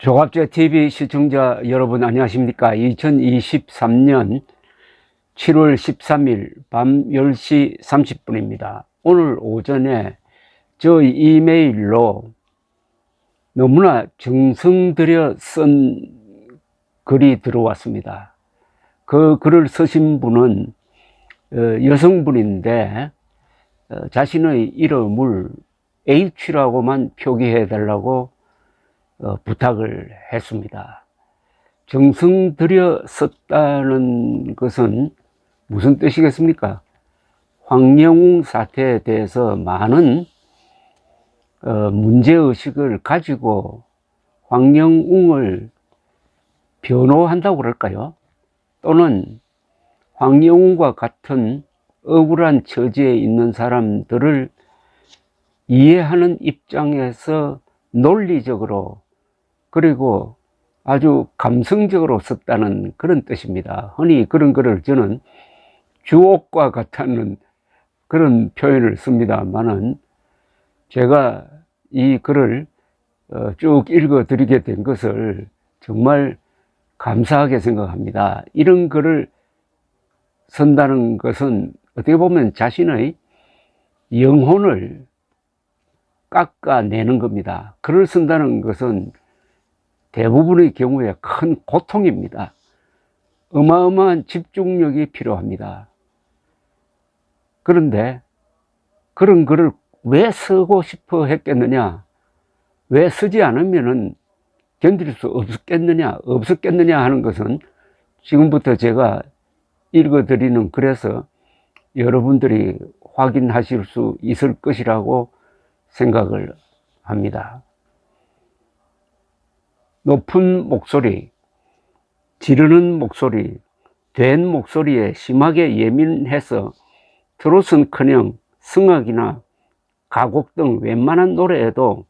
조갑제 TV 시청자 여러분 안녕하십니까? 2023년 7월 13일 밤 10시 30분입니다. 오늘 오전에 저희 이메일로 너무나 정성 들여 쓴 글이 들어왔습니다. 그 글을 쓰신 분은 여성분인데 자신의 이름을 H라고만 표기해 달라고 부탁을 했습니다. 정성 들여 썼다는 것은 무슨 뜻이겠습니까? 황영웅 사태에 대해서 많은 문제의식을 가지고 황영웅을 변호한다고 그럴까요? 또는 황영웅과 같은 억울한 처지에 있는 사람들을 이해하는 입장에서 논리적으로 그리고 아주 감성적으로 썼다는 그런 뜻입니다. 흔히 그런 글을 저는 주옥과 같다는 그런 표현을 씁니다만은 제가 이 글을 쭉 읽어 드리게 된 것을 정말 감사하게 생각합니다. 이런 글을 쓴다는 것은 어떻게 보면 자신의 영혼을 깎아내는 겁니다. 글을 쓴다는 것은 대부분의 경우에 큰 고통입니다. 어마어마한 집중력이 필요합니다. 그런데 그런 글을 왜 쓰고 싶어 했겠느냐, 왜 쓰지 않으면 견딜 수 없었겠느냐 하는 것은 지금부터 제가 읽어드리는 글에서 여러분들이 확인하실 수 있을 것이라고 생각을 합니다. 높은 목소리, 지르는 목소리, 된 목소리에 심하게 예민해서 트롯은커녕 성악이나 가곡 등 웬만한 노래에도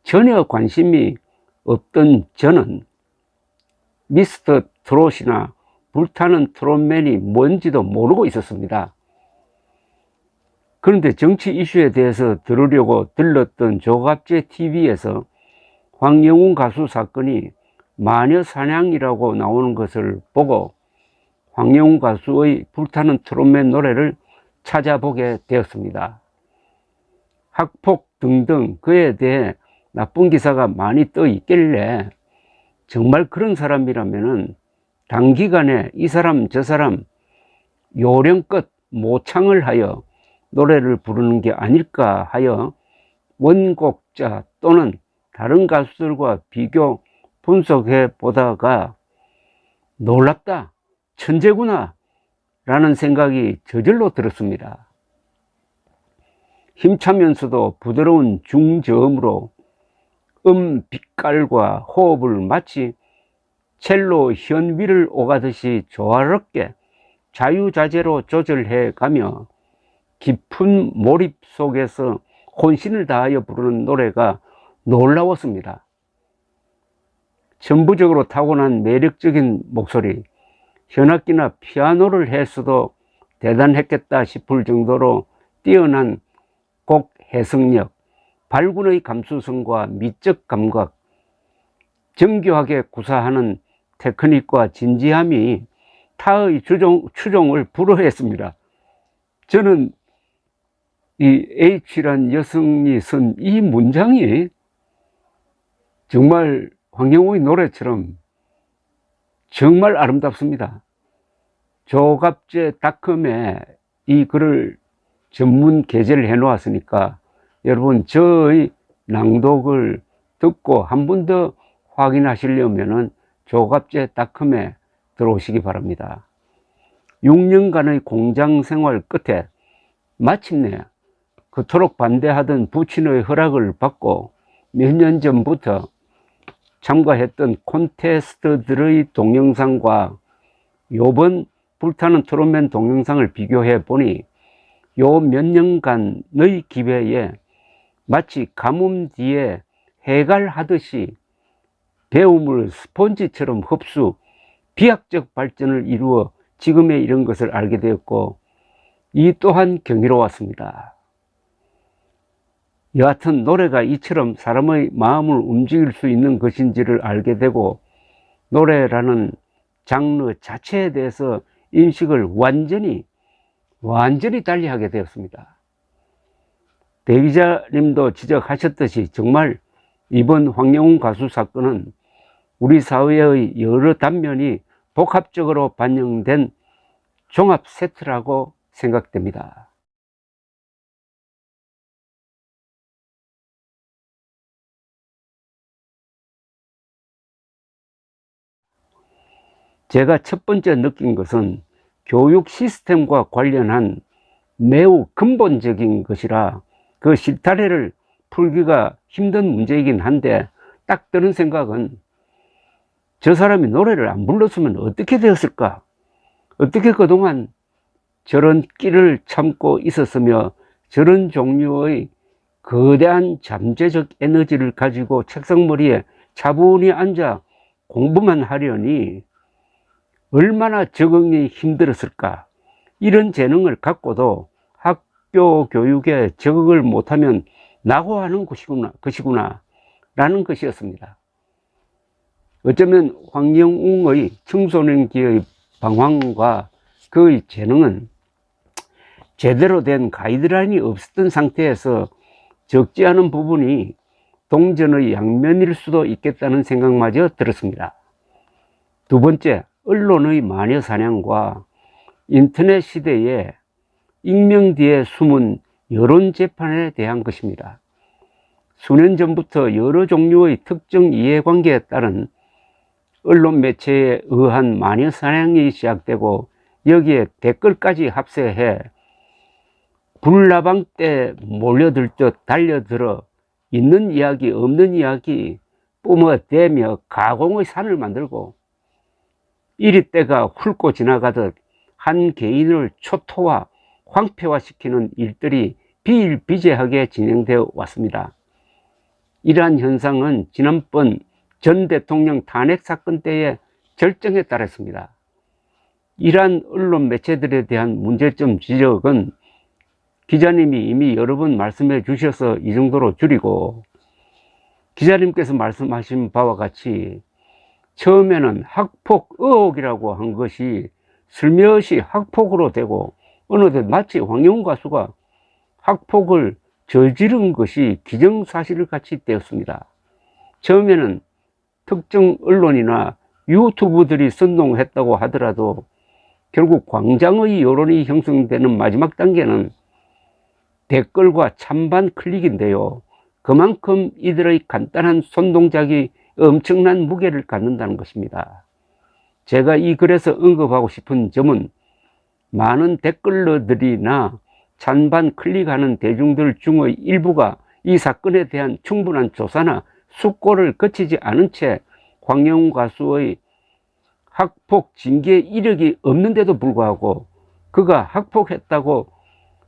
전혀 관심이 없던 저는 미스터 트롯이나 불타는 트롯맨이 뭔지도 모르고 있었습니다. 그런데 정치 이슈에 대해서 들으려고 들렀던 조갑제 TV에서 황영웅 가수 사건이 마녀사냥이라고 나오는 것을 보고 황영웅 가수의 불타는 트롯맨 노래를 찾아보게 되었습니다. 학폭 등등 그에 대해 나쁜 기사가 많이 떠 있길래 정말 그런 사람이라면 단기간에 이 사람 저 사람 요령껏 모창을 하여 노래를 부르는 게 아닐까 하여 원곡자 또는 다른 가수들과 비교 분석해 보다가 놀랍다, 천재구나 라는 생각이 저절로 들었습니다. 힘차면서도 부드러운 중저음으로 빛깔과 호흡을 마치 첼로 현위를 오가듯이 조화롭게 자유자재로 조절해 가며 깊은 몰입 속에서 혼신을 다하여 부르는 노래가 놀라웠습니다. 전부적으로 타고난 매력적인 목소리, 현악기나 피아노를 했어도 대단했겠다 싶을 정도로 뛰어난 곡 해석력, 발군의 감수성과 미적 감각, 정교하게 구사하는 테크닉과 진지함이 타의 추종을 불허했습니다. 저는 이 H란 여성이 쓴 이 문장이 정말 황영웅의 노래처럼 정말 아름답습니다. 조갑제닷컴에 이 글을 전문 게재를 해 놓았으니까 여러분 저의 낭독을 듣고 한 번 더 확인하시려면 조갑제닷컴에 들어오시기 바랍니다. 6년간의 공장 생활 끝에 마침내 그토록 반대하던 부친의 허락을 받고 몇 년 전부터 참가했던 콘테스트들의 동영상과 요번 불타는 트롯맨 동영상을 비교해 보니 요 몇 년간의 기회에 마치 가뭄 뒤에 해갈하듯이 배움을 스폰지처럼 흡수, 비약적 발전을 이루어 지금에 이런 것을 알게 되었고 이 또한 경이로웠습니다. 여하튼 노래가 이처럼 사람의 마음을 움직일 수 있는 것인지를 알게 되고 노래라는 장르 자체에 대해서 인식을 완전히 달리하게 되었습니다. 대 기자님도 지적하셨듯이 정말 이번 황영훈 가수 사건은 우리 사회의 여러 단면이 복합적으로 반영된 종합 세트라고 생각됩니다. 제가 첫 번째 느낀 것은 교육 시스템과 관련한 매우 근본적인 것이라 그 실타래를 풀기가 힘든 문제이긴 한데 딱 드는 생각은 저 사람이 노래를 안 불렀으면 어떻게 되었을까? 어떻게 그동안 저런 끼를 참고 있었으며 저런 종류의 거대한 잠재적 에너지를 가지고 책상머리에 차분히 앉아 공부만 하려니 얼마나 적응이 힘들었을까. 이런 재능을 갖고도 학교 교육에 적응을 못하면 낙오하는 것이구나 라는 것이었습니다. 어쩌면 황영웅의 청소년기의 방황과 그의 재능은 제대로 된 가이드라인이 없었던 상태에서 적지 않은 부분이 동전의 양면일 수도 있겠다는 생각마저 들었습니다. 두 번째, 언론의 마녀 사냥과 인터넷 시대에 익명 뒤에 숨은 여론 재판에 대한 것입니다. 수년 전부터 여러 종류의 특정 이해관계에 따른 언론 매체에 의한 마녀 사냥이 시작되고 여기에 댓글까지 합세해 불나방 때 몰려들듯 달려들어 있는 이야기 없는 이야기 뿜어대며 가공의 산을 만들고 이리 때가 훑고 지나가듯 한 개인을 초토화 황폐화시키는 일들이 비일비재하게 진행되어 왔습니다. 이러한 현상은 지난번 전 대통령 탄핵 사건 때의 절정에 달했습니다. 이러한 언론 매체들에 대한 문제점 지적은 기자님이 이미 여러 번 말씀해 주셔서 이 정도로 줄이고, 기자님께서 말씀하신 바와 같이 처음에는 학폭 의혹이라고 한 것이 슬며시 학폭으로 되고 어느덧 마치 황영훈 가수가 학폭을 저지른 것이 기정사실같이 되었습니다. 처음에는 특정 언론이나 유튜브들이 선동했다고 하더라도 결국 광장의 여론이 형성되는 마지막 단계는 댓글과 찬반 클릭인데요. 그만큼 이들의 간단한 손동작이 엄청난 무게를 갖는다는 것입니다. 제가 이 글에서 언급하고 싶은 점은 많은 댓글러들이나 찬반 클릭하는 대중들 중의 일부가 이 사건에 대한 충분한 조사나 숙고를 거치지 않은 채 황영훈 가수의 학폭 징계 이력이 없는데도 불구하고 그가 학폭했다고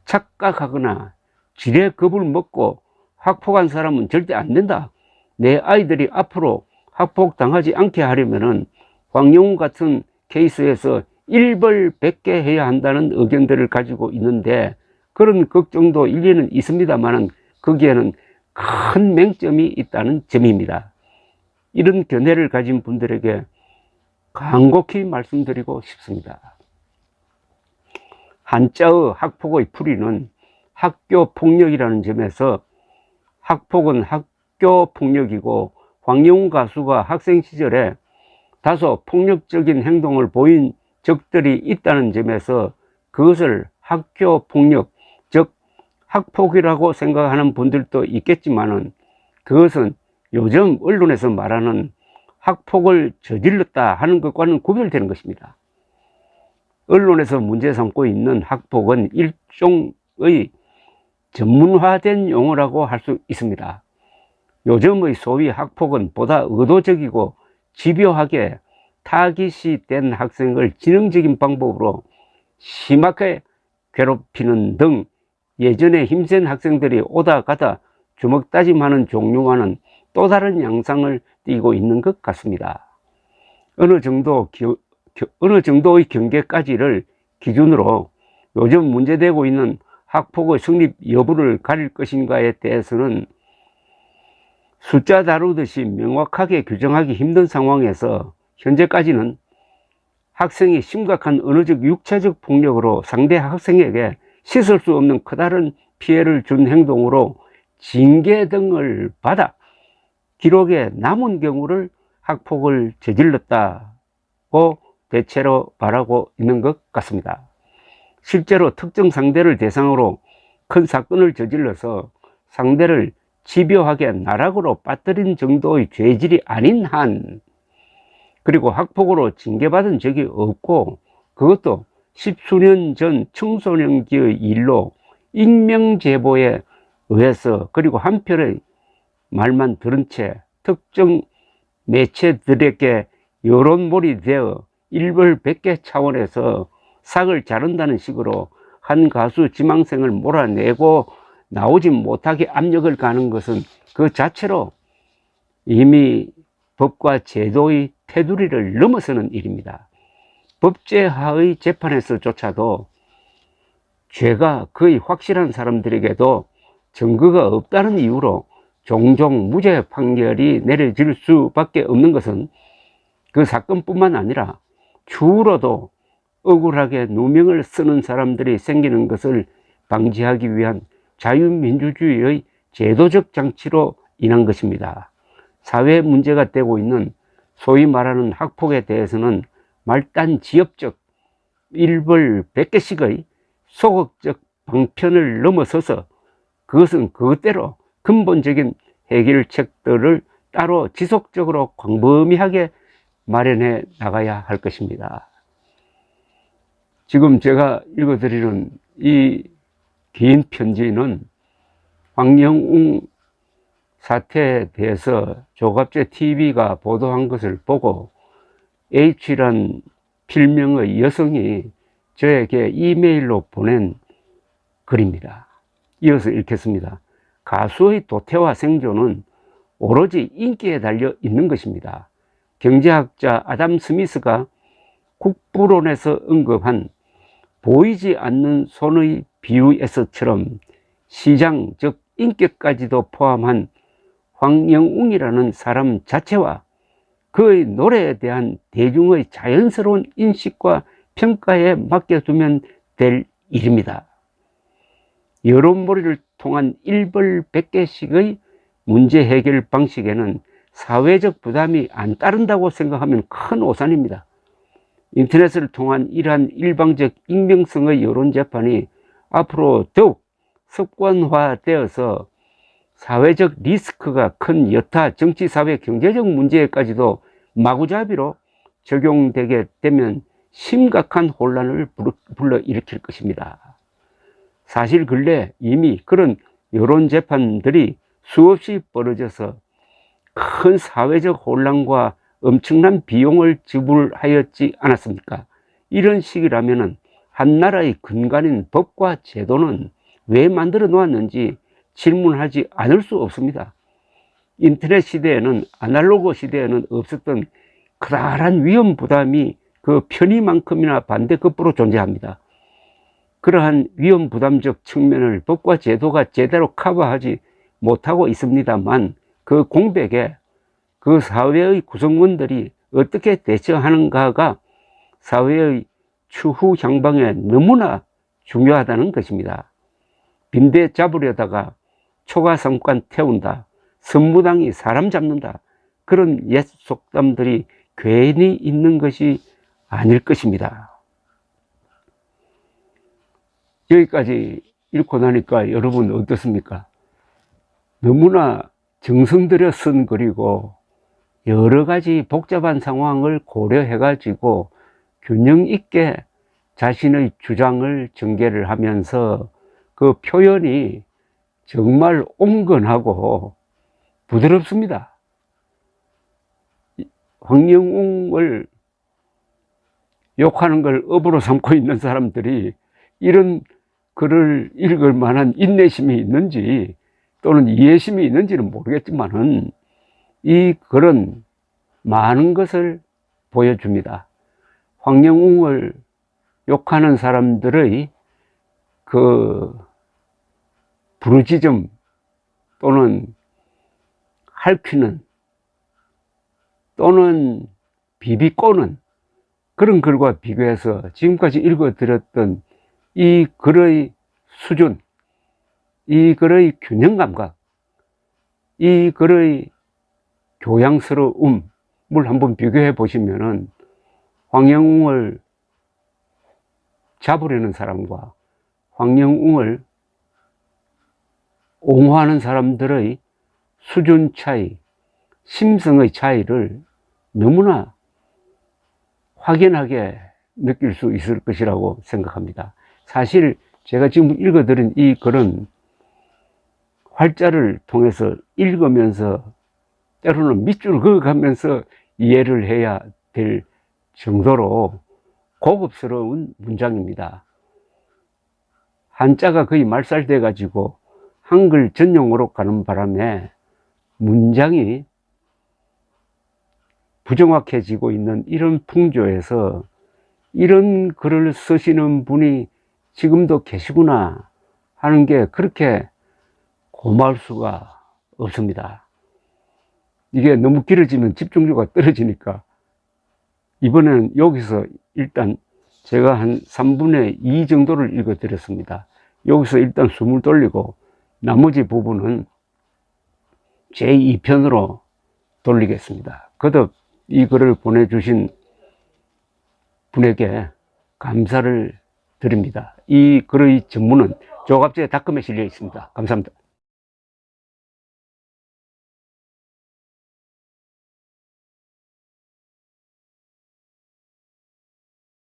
착각하거나 지레 겁을 먹고 학폭한 사람은 절대 안 된다. 내 아이들이 앞으로 학폭당하지 않게 하려면은 황영훈 같은 케이스에서 일벌백계 해야 한다는 의견들을 가지고 있는데, 그런 걱정도 일리는 있습니다만 거기에는 큰 맹점이 있다는 점입니다. 이런 견해를 가진 분들에게 간곡히 말씀드리고 싶습니다. 한자의 학폭의 풀이는 학교폭력이라는 점에서 학폭은 학교폭력이고 황영훈 가수가 학생 시절에 다소 폭력적인 행동을 보인 적들이 있다는 점에서 그것을 학교폭력, 즉 학폭이라고 생각하는 분들도 있겠지만은 그것은 요즘 언론에서 말하는 학폭을 저질렀다 하는 것과는 구별되는 것입니다. 언론에서 문제 삼고 있는 학폭은 일종의 전문화된 용어라고 할 수 있습니다. 요즘의 소위 학폭은 보다 의도적이고 집요하게 타깃이 된 학생을 지능적인 방법으로 심하게 괴롭히는 등 예전에 힘센 학생들이 오다 가다 주먹다짐하는 종류와는 또 다른 양상을 띠고 있는 것 같습니다. 어느 정도의 경계까지를 기준으로 요즘 문제되고 있는 학폭의 성립 여부를 가릴 것인가에 대해서는 숫자 다루듯이 명확하게 규정하기 힘든 상황에서 현재까지는 학생이 심각한 언어적 육체적 폭력으로 상대 학생에게 씻을 수 없는 커다란 피해를 준 행동으로 징계 등을 받아 기록에 남은 경우를 학폭을 저질렀다고 대체로 말하고 있는 것 같습니다. 실제로 특정 상대를 대상으로 큰 사건을 저질러서 상대를 집요하게 나락으로 빠뜨린 정도의 죄질이 아닌 한, 그리고 학폭으로 징계받은 적이 없고 그것도 십수년 전 청소년기의 일로 익명 제보에 의해서, 그리고 한편의 말만 들은 채 특정 매체들에게 여론몰이 되어 일벌백계 차원에서 삭을 자른다는 식으로 한 가수 지망생을 몰아내고 나오지 못하게 압력을 가는 것은 그 자체로 이미 법과 제도의 테두리를 넘어서는 일입니다. 법제하의 재판에서조차도 죄가 거의 확실한 사람들에게도 증거가 없다는 이유로 종종 무죄 판결이 내려질 수밖에 없는 것은 그 사건뿐만 아니라 추후로도 억울하게 누명을 쓰는 사람들이 생기는 것을 방지하기 위한 자유민주주의의 제도적 장치로 인한 것입니다. 사회 문제가 되고 있는 소위 말하는 학폭에 대해서는 말단 지엽적 일벌백계식의 소극적 방편을 넘어서서 그것은 그것대로 근본적인 해결책들을 따로 지속적으로 광범위하게 마련해 나가야 할 것입니다. 지금 제가 읽어드리는 이 긴 편지는 황영웅 사태에 대해서 조갑제 TV가 보도한 것을 보고 H란 필명의 여성이 저에게 이메일로 보낸 글입니다. 이어서 읽겠습니다. 가수의 도태와 생존은 오로지 인기에 달려 있는 것입니다. 경제학자 아담 스미스가 국부론에서 언급한 보이지 않는 손의 비유에서처럼 시장, 즉 인격까지도 포함한 황영웅이라는 사람 자체와 그의 노래에 대한 대중의 자연스러운 인식과 평가에 맡겨두면 될 일입니다. 여론몰이를 통한 일벌백계식의 문제 해결 방식에는 사회적 부담이 안 따른다고 생각하면 큰 오산입니다. 인터넷을 통한 이러한 일방적 익명성의 여론재판이 앞으로 더욱 습관화되어서 사회적 리스크가 큰 여타 정치, 사회, 경제적 문제까지도 마구잡이로 적용되게 되면 심각한 혼란을 불러일으킬 것입니다. 사실 근래 이미 그런 여론재판들이 수없이 벌어져서 큰 사회적 혼란과 엄청난 비용을 지불하였지 않았습니까? 이런 식이라면 한 나라의 근간인 법과 제도는 왜 만들어 놓았는지 질문하지 않을 수 없습니다. 인터넷 시대에는, 아날로그 시대에는 없었던 커다란 위험 부담이 그 편의만큼이나 반대급부로 존재합니다. 그러한 위험 부담적 측면을 법과 제도가 제대로 커버하지 못하고 있습니다만, 그 공백에 그 사회의 구성원들이 어떻게 대처하는가가 사회의 추후 향방에 너무나 중요하다는 것입니다. 빈대 잡으려다가 초가삼간 태운다, 선무당이 사람 잡는다, 그런 옛 속담들이 괜히 있는 것이 아닐 것입니다. 여기까지 읽고 나니까 여러분 어떻습니까? 너무나 정성 들여 쓴 글이고 여러 가지 복잡한 상황을 고려해 가지고 균형 있게 자신의 주장을 전개를 하면서 그 표현이 정말 온건하고 부드럽습니다. 황영웅을 욕하는 걸 업으로 삼고 있는 사람들이 이런 글을 읽을 만한 인내심이 있는지 또는 이해심이 있는지는 모르겠지만은 이 글은 많은 것을 보여줍니다. 황영웅을 욕하는 사람들의 그 부르짖음 또는 할퀴는 또는 비비꼬는 그런 글과 비교해서 지금까지 읽어드렸던 이 글의 수준, 이 글의 균형감각, 이 글의 교양스러움을 한번 비교해 보시면은 황영웅을 잡으려는 사람과 황영웅을 옹호하는 사람들의 수준 차이, 심성의 차이를 너무나 확연하게 느낄 수 있을 것이라고 생각합니다. 사실 제가 지금 읽어드린 이 글은 활자를 통해서 읽으면서 때로는 밑줄 그어가면서 이해를 해야 될 정도로 고급스러운 문장입니다. 한자가 거의 말살돼 가지고 한글 전용어로 가는 바람에 문장이 부정확해지고 있는 이런 풍조에서 이런 글을 쓰시는 분이 지금도 계시구나 하는 게 그렇게 고마울 수가 없습니다. 이게 너무 길어지면 집중도가 떨어지니까 이번에는 여기서 일단 제가 한 3분의 2 정도를 읽어 드렸습니다. 여기서 일단 숨을 돌리고 나머지 부분은 제2편으로 돌리겠습니다. 거듭 이 글을 보내주신 분에게 감사를 드립니다. 이 글의 전문은 조갑제닷컴에 실려 있습니다. 감사합니다.